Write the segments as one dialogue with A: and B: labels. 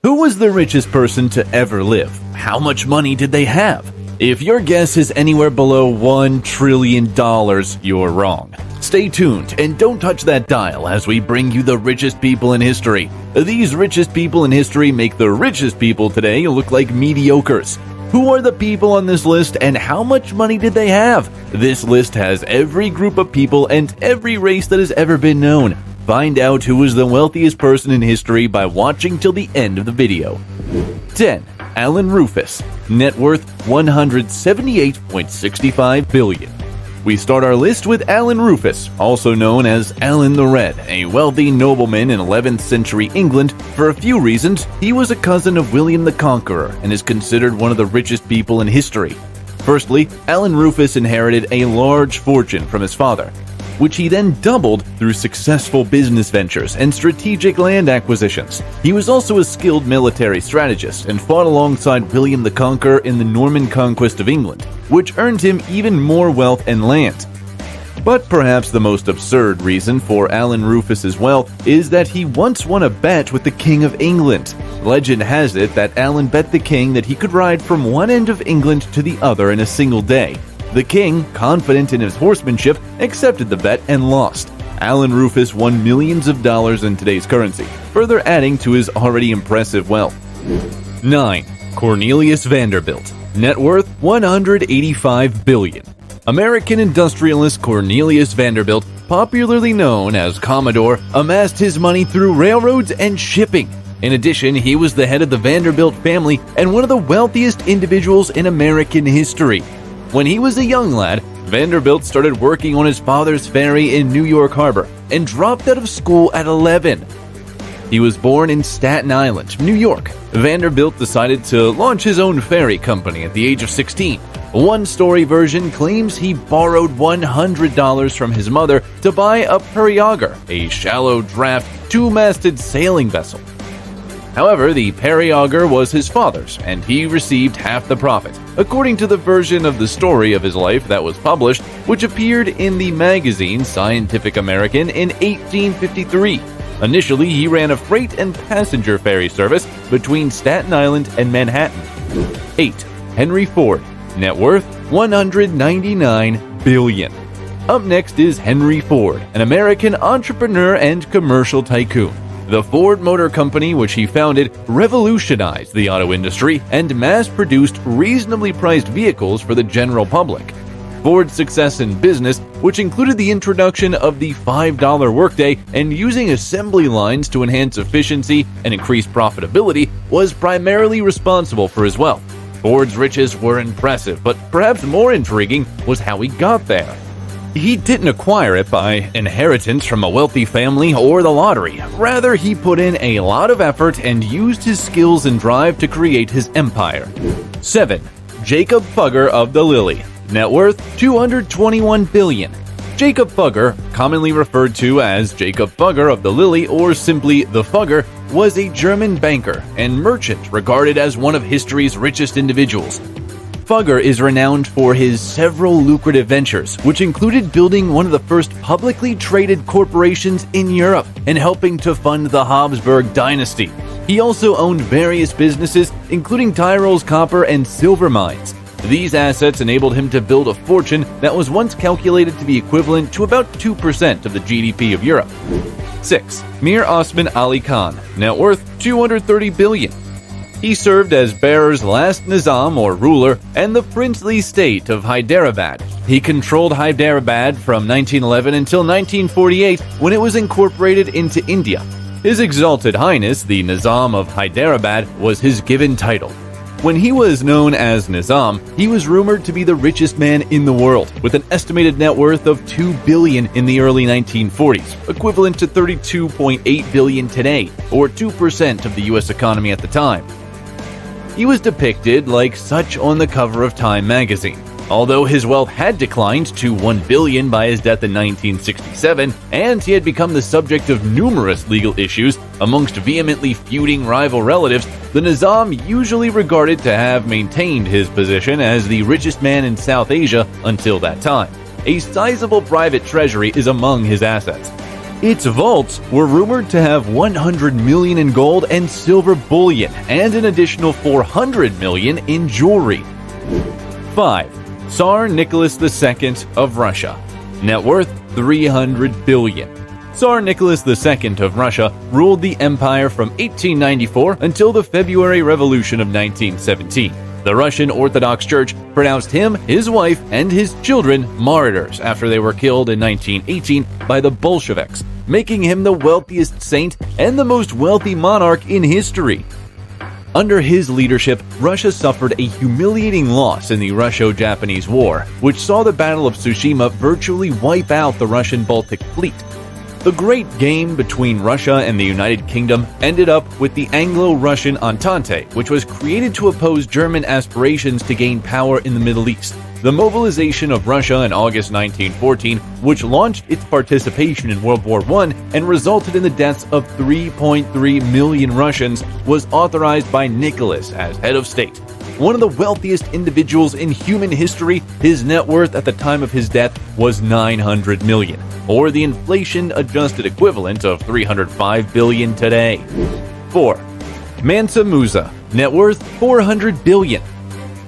A: Who was the richest person to ever live? How much money did they have? If your guess is anywhere below $1 trillion, you're wrong. Stay tuned and don't touch that dial as we bring you the richest people in history. These richest people in history make the richest people today look like mediocres. Who are the people on this list and how much money did they have? This list has every group of people and every race that has ever been known. Find out who was the wealthiest person in history by watching till the end of the video. 10. Alan Rufus. Net worth $178.65 billion. We start our list with Alan Rufus, also known as Alan the Red, a wealthy nobleman in 11th century England. For a few reasons, he was a cousin of William the Conqueror and is considered one of the richest people in history. Firstly, Alan Rufus inherited a large fortune from his father, which he then doubled through successful business ventures and strategic land acquisitions. He was also a skilled military strategist and fought alongside William the Conqueror in the Norman conquest of England, which earned him even more wealth and land. But perhaps the most absurd reason for Alan Rufus's wealth is that he once won a bet with the King of England. Legend has it that Alan bet the king that he could ride from one end of England to the other in a single day. The king, confident in his horsemanship, accepted the bet and lost. Alan Rufus won millions of dollars in today's currency, further adding to his already impressive wealth. 9. Cornelius Vanderbilt. Net worth $185 billion. American industrialist Cornelius Vanderbilt, popularly known as Commodore, amassed his money through railroads and shipping. In addition, he was the head of the Vanderbilt family and one of the wealthiest individuals in American history. When he was a young lad, Vanderbilt started working on his father's ferry in New York Harbor and dropped out of school at 11. He was born in Staten Island, New York. Vanderbilt decided to launch his own ferry company at the age of 16. One story version claims he borrowed $100 from his mother to buy a periauger, a shallow draft, two-masted sailing vessel. However, the periauger was his father's, and he received half the profit, according to the version of the story of his life that was published, which appeared in the magazine Scientific American in 1853. Initially, he ran a freight and passenger ferry service between Staten Island and Manhattan. 8. Henry Ford. Net worth $199 billion. Up next is Henry Ford, an American entrepreneur and commercial tycoon. The Ford Motor Company, which he founded, revolutionized the auto industry and mass-produced reasonably priced vehicles for the general public. Ford's success in business, which included the introduction of the $5 workday and using assembly lines to enhance efficiency and increase profitability, was primarily responsible for his wealth. Ford's riches were impressive, but perhaps more intriguing was how he got there. He didn't acquire it by inheritance from a wealthy family or the lottery. Rather, he put in a lot of effort and used his skills and drive to create his empire. 7. Jacob Fugger of the Lilly. Net worth $221 billion. Jacob Fugger, commonly referred to as Jacob Fugger of the Lilly or simply the Fugger, was a German banker and merchant regarded as one of history's richest individuals. Fugger is renowned for his several lucrative ventures, which included building one of the first publicly traded corporations in Europe and helping to fund the Habsburg dynasty. He also owned various businesses, including Tyrol's copper and silver mines. These assets enabled him to build a fortune that was once calculated to be equivalent to about 2% of the GDP of Europe. 6. Mir Osman Ali Khan. Net worth $230 billion. He served as Behr's last Nizam or ruler and the princely state of Hyderabad. He controlled Hyderabad from 1911 until 1948 when it was incorporated into India. His Exalted Highness, the Nizam of Hyderabad, was his given title. When he was known as Nizam, he was rumored to be the richest man in the world, with an estimated net worth of $2 billion in the early 1940s, equivalent to $32.8 billion today, or 2% of the U.S. economy at the time. He was depicted like such on the cover of Time magazine. Although his wealth had declined to $1 billion by his death in 1967, and he had become the subject of numerous legal issues amongst vehemently feuding rival relatives, the Nizam usually regarded to have maintained his position as the richest man in South Asia until that time. A sizable private treasury is among his assets. Its vaults were rumored to have 100 million in gold and silver bullion and an additional 400 million in jewelry. 5. Tsar Nicholas II of Russia. Net worth 300 billion. Tsar Nicholas II of Russia ruled the empire from 1894 until the February Revolution of 1917. The Russian Orthodox Church pronounced him, his wife, and his children martyrs after they were killed in 1918 by the Bolsheviks, making him the wealthiest saint and the most wealthy monarch in history. Under his leadership, Russia suffered a humiliating loss in the Russo-Japanese War, which saw the Battle of Tsushima virtually wipe out the Russian Baltic Fleet. The great game between Russia and the United Kingdom ended up with the Anglo-Russian Entente, which was created to oppose German aspirations to gain power in the Middle East. The mobilization of Russia in August 1914, which launched its participation in World War I and resulted in the deaths of 3.3 million Russians, was authorized by Nicholas as head of state. One of the wealthiest individuals in human history, his net worth at the time of his death was 900 million, or the inflation-adjusted equivalent of 305 billion today. 4. Mansa Musa, net worth 400 billion.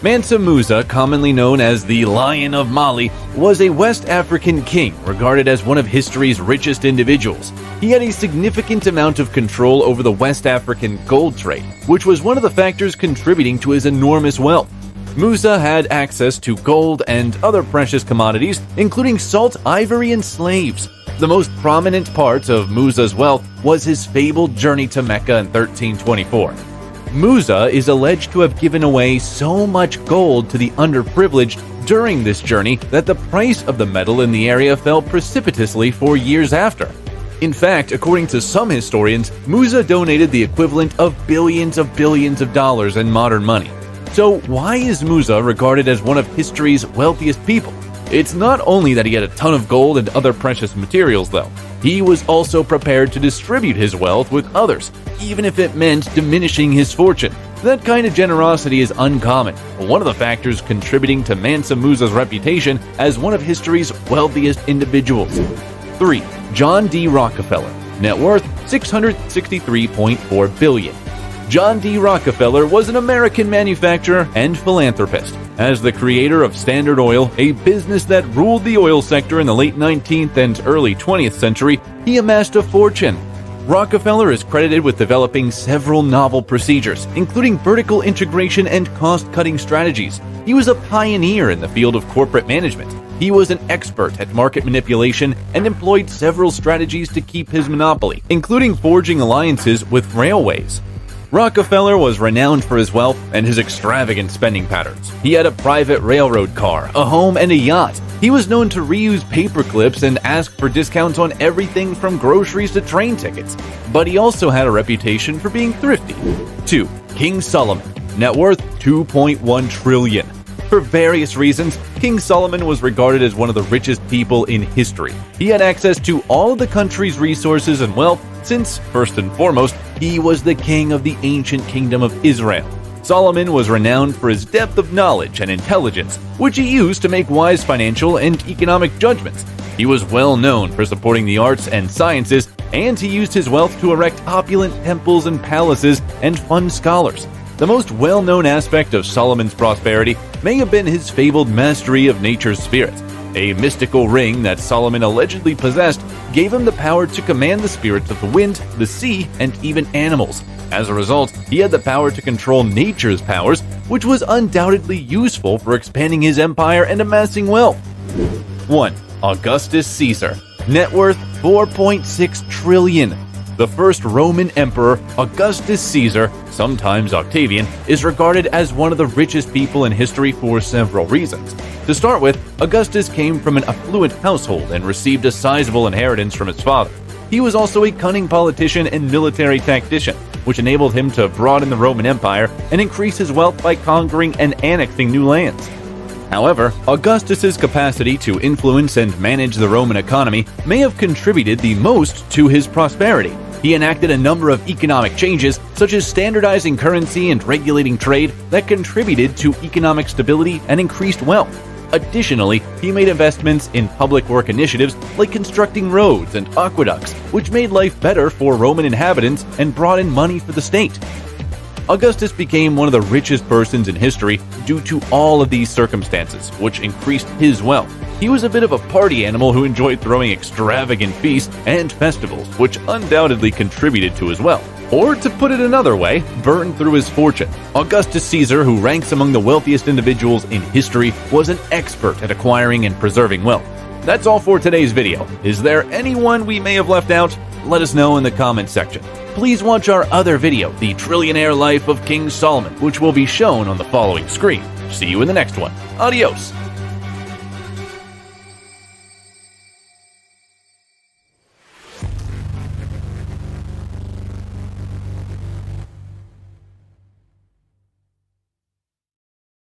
A: Mansa Musa, commonly known as the Lion of Mali, was a West African king regarded as one of history's richest individuals. He had a significant amount of control over the West African gold trade, which was one of the factors contributing to his enormous wealth. Musa had access to gold and other precious commodities, including salt, ivory, and slaves. The most prominent part of Musa's wealth was his fabled journey to Mecca in 1324. Musa is alleged to have given away so much gold to the underprivileged during this journey that the price of the metal in the area fell precipitously for years after. In fact, according to some historians, Musa donated the equivalent of billions of dollars in modern money. So why is Musa regarded as one of history's wealthiest people? It's not only that he had a ton of gold and other precious materials, though. He was also prepared to distribute his wealth with others, even if it meant diminishing his fortune. That kind of generosity is uncommon, one of the factors contributing to Mansa Musa's reputation as one of history's wealthiest individuals. 3. John D. Rockefeller, net worth 663.4 billion. John D. Rockefeller was an American manufacturer and philanthropist. As the creator of Standard Oil, a business that ruled the oil sector in the late 19th and early 20th century, he amassed a fortune. Rockefeller is credited with developing several novel procedures, including vertical integration and cost-cutting strategies. He was a pioneer in the field of corporate management. He was an expert at market manipulation and employed several strategies to keep his monopoly, including forging alliances with railways. Rockefeller was renowned for his wealth and his extravagant spending patterns. He had a private railroad car, a home, and a yacht. He was known to reuse paper clips and ask for discounts on everything from groceries to train tickets. But he also had a reputation for being thrifty. 2. King Solomon, net worth 2.1 trillion. For various reasons, King Solomon was regarded as one of the richest people in history. He had access to all of the country's resources and wealth since, first and foremost, he was the king of the ancient kingdom of Israel. Solomon was renowned for his depth of knowledge and intelligence, which he used to make wise financial and economic judgments. He was well known for supporting the arts and sciences, and he used his wealth to erect opulent temples and palaces and fund scholars. The most well-known aspect of Solomon's prosperity may have been his fabled mastery of nature's spirit. A mystical ring that Solomon allegedly possessed gave him the power to command the spirits of the wind, the sea, and even animals. As a result, he had the power to control nature's powers, which was undoubtedly useful for expanding his empire and amassing wealth. 1. Augustus Caesar, net worth 4.6 trillion. The first Roman emperor, Augustus Caesar, sometimes Octavian, is regarded as one of the richest people in history for several reasons. To start with, Augustus came from an affluent household and received a sizable inheritance from his father. He was also a cunning politician and military tactician, which enabled him to broaden the Roman Empire and increase his wealth by conquering and annexing new lands. However, Augustus's capacity to influence and manage the Roman economy may have contributed the most to his prosperity. He enacted a number of economic changes, such as standardizing currency and regulating trade, that contributed to economic stability and increased wealth. Additionally, he made investments in public work initiatives like constructing roads and aqueducts, which made life better for Roman inhabitants and brought in money for the state. Augustus became one of the richest persons in history due to all of these circumstances, which increased his wealth. He was a bit of a party animal who enjoyed throwing extravagant feasts and festivals, which undoubtedly contributed to his wealth. Or, to put it another way, burned through his fortune. Augustus Caesar, who ranks among the wealthiest individuals in history, was an expert at acquiring and preserving wealth. That's all for today's video. Is there anyone we may have left out? Let us know in the comments section. Please watch our other video, The Trillionaire Life of King Solomon, which will be shown on the following screen. See you in the next one. Adios!